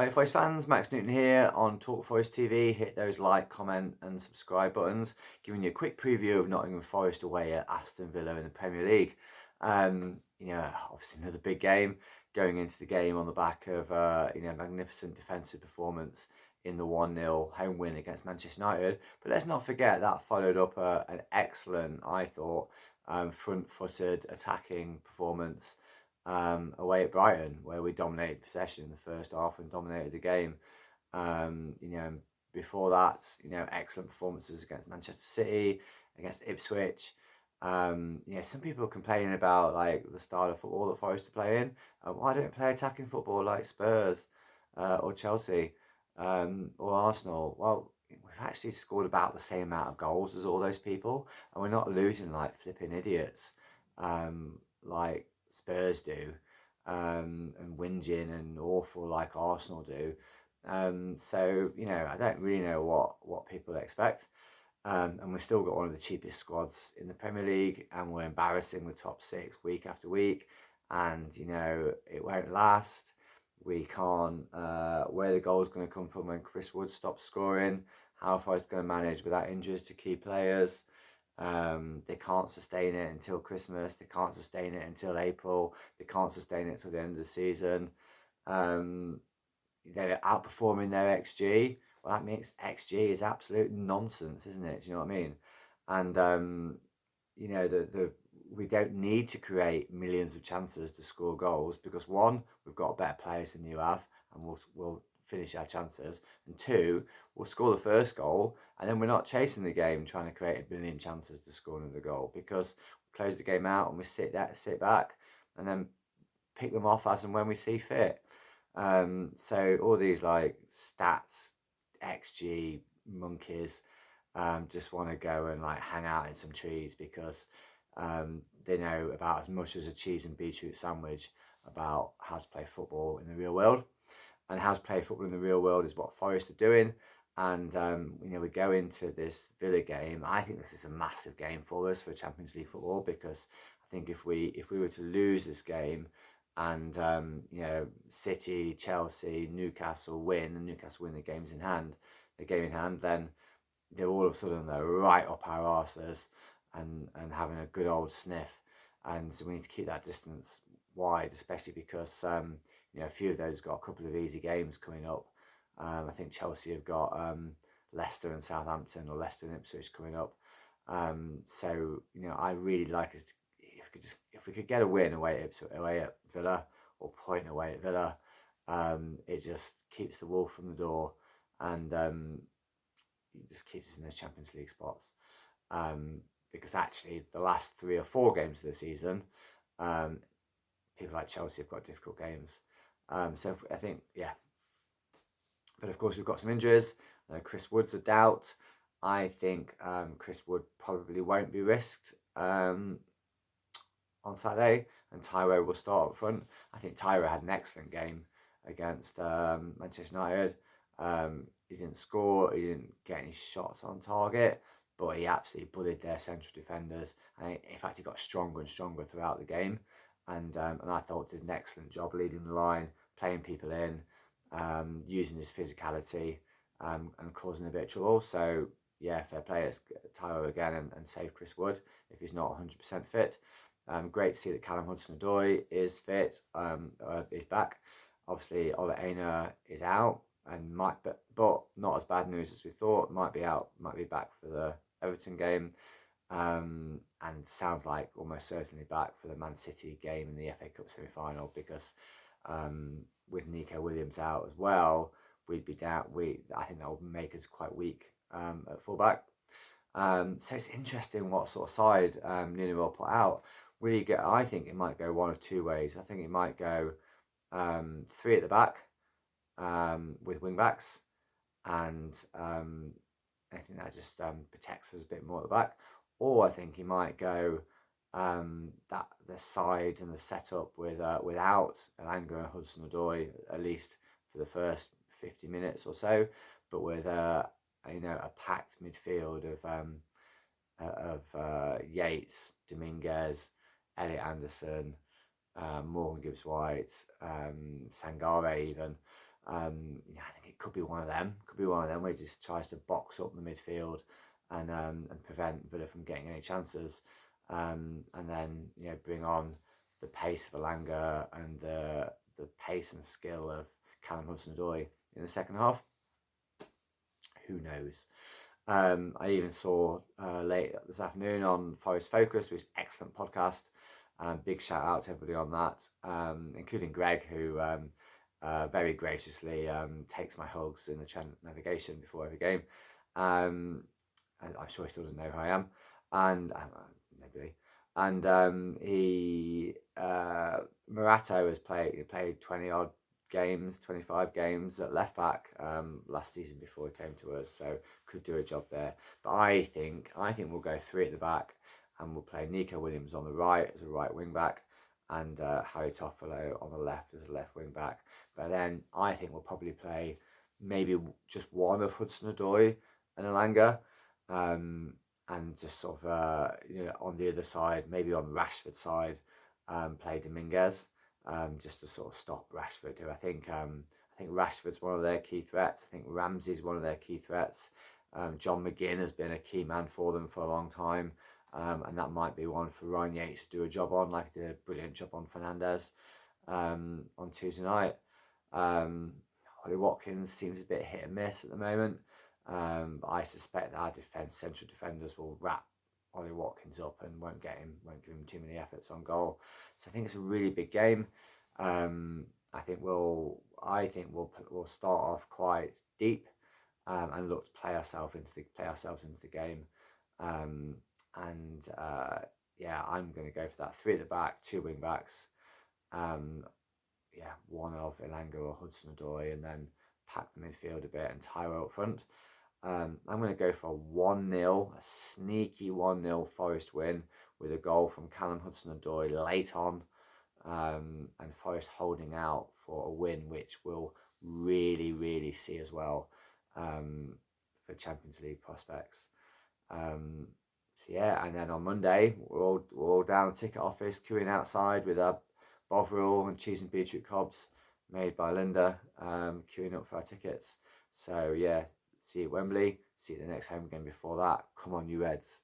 Hi Forest fans, Max Newton here on Talk Forest TV. Hit those like, comment and subscribe buttons. Giving you a quick preview of Nottingham Forest away at Aston Villa in the Premier League. Obviously another big game. Going into the game on the back of magnificent defensive performance in the 1-0 home win against Manchester United. But let's not forget that followed up an excellent, I thought, front-footed attacking performance away at Brighton, where we dominated possession in the first half and dominated the game. Um, you know, Before that, excellent performances against Manchester City, against Ipswich. Some people are complaining about like the style of football that Forest are playing. Why don't they play attacking football like Spurs or Chelsea or Arsenal? Well, we've actually scored about the same amount of goals as all those people, and we're not losing like flipping idiots like Spurs do, and whinging and awful like Arsenal do. I don't really know what people expect. And we've still got one of the cheapest squads in the Premier League, and we're embarrassing the top six week after week. And it won't last. We can't. Where the goal's going to come from when Chris Wood stops scoring? How far it's going to manage without injuries to key players? They can't sustain it until Christmas. They can't sustain it until April. They can't sustain it until the end of the season. They're outperforming their XG. Well, that makes XG is absolute nonsense, isn't it? Do you know what I mean? And the we don't need to create millions of chances to score goals because one, we've got better players than you have, and we'll finish our chances. And two, we'll score the first goal, and then we're not chasing the game trying to create a billion chances to score another goal because we close the game out and we sit back, and then pick them off as and when we see fit. So all these like stats, XG monkeys, just want to go and like hang out in some trees because they know about as much as a cheese and beetroot sandwich about how to play football in the real world. And how to play football in the real world is what Forest are doing. And we go into this Villa game. I think this is a massive game for us for Champions League football because I think if we were to lose this game and City, Chelsea, Newcastle win, and Newcastle win the game in hand, then they're all of a sudden they're right up our arses and having a good old sniff. And so we need to keep that distance wide, especially because a few of those got a couple of easy games coming up. I think Chelsea have got Leicester and Southampton, or Leicester and Ipswich coming up. I really like us to, if we could get a win away at Villa, or point away at Villa, it just keeps the wolf from the door, and it just keeps us in those Champions League spots. Because actually, the last 3 or 4 games of the season, people like Chelsea have got difficult games. So I think, yeah. But of course, we've got some injuries. Chris Wood's a doubt. I think Chris Wood probably won't be risked on Saturday, and Tyro will start up front. I think Tyro had an excellent game against Manchester United. He didn't score, he didn't get any shots on target, but he absolutely bullied their central defenders. And in fact, he got stronger and stronger throughout the game. And I thought did an excellent job leading the line, playing people in, using his physicality, and causing a bit of trouble. So yeah, fair play. It's Tyro again and save Chris Wood if he's not 100% fit. Great to see that Callum Hudson-Odoi is fit, is back. Obviously, Ola Aina is out and but not as bad news as we thought. Might be back for the Everton game, and sounds like almost certainly back for the Man City game in the FA Cup semi-final because with Nico Williams out as well, we'd be down. I think that would make us quite weak at fullback. So it's interesting what sort of side Nuno will put out. I think it might go one of two ways. I think it might go 3 at the back with wing backs, and I think that just protects us a bit more at the back. Or I think he might go that the side and the setup without Elanga and Hudson-Odoi, at least for the first 50 minutes or so, but with a packed midfield of Yates, Dominguez, Elliot Anderson, Morgan Gibbs-White, Sangare even, I think it could be one of them. Could be one of them where he just tries to box up the midfield and prevent Villa from getting any chances, and then bring on the pace of Elanga and the pace and skill of Callum Hudson-Odoi in the second half. Who knows? I even saw late this afternoon on Forest Focus, which is an excellent podcast. Big shout out to everybody on that, including Greg, who very graciously takes my hugs in the Trent navigation before every game. And I'm sure he still doesn't know who I am, and maybe. And he Murato has played 20 odd games, 25 games at left back last season before he came to us, so could do a job there. But I think we'll go three at the back, and we'll play Nico Williams on the right as a right wing back, and Harry Toffolo on the left as a left wing back. But then I think we'll probably play maybe just one of Hudson-Odoi and Elanga, and just sort of on the other side, maybe on the Rashford side, play Dominguez, just to sort of stop Rashford. Who I think Rashford's one of their key threats. I think Ramsey's one of their key threats. John McGinn has been a key man for them for a long time, and that might be one for Ryan Yates to do a job on, like he did a brilliant job on Fernandez on Tuesday night. Ollie Watkins seems a bit hit and miss at the moment, but I suspect that our central defenders will wrap Ollie Watkins up and won't give him too many efforts on goal. So I think it's a really big game. I think we'll start off quite deep, and look to play ourselves into the game. I'm going to go for that three at the back, two wing backs. One of Elanga or Hudson-Odoi, and then pack the midfield a bit and Tyro up front. I'm going to go for a sneaky 1-0 Forest win with a goal from Callum Hudson-Odoi late on, and Forest holding out for a win, which will really, really see as well for Champions League prospects. And then on Monday we're all down the ticket office queuing outside with our Bovril and cheese and beetroot cobs made by Linda, queuing up for our tickets. So see you at Wembley, see you at the next home game before that. Come on, you Reds.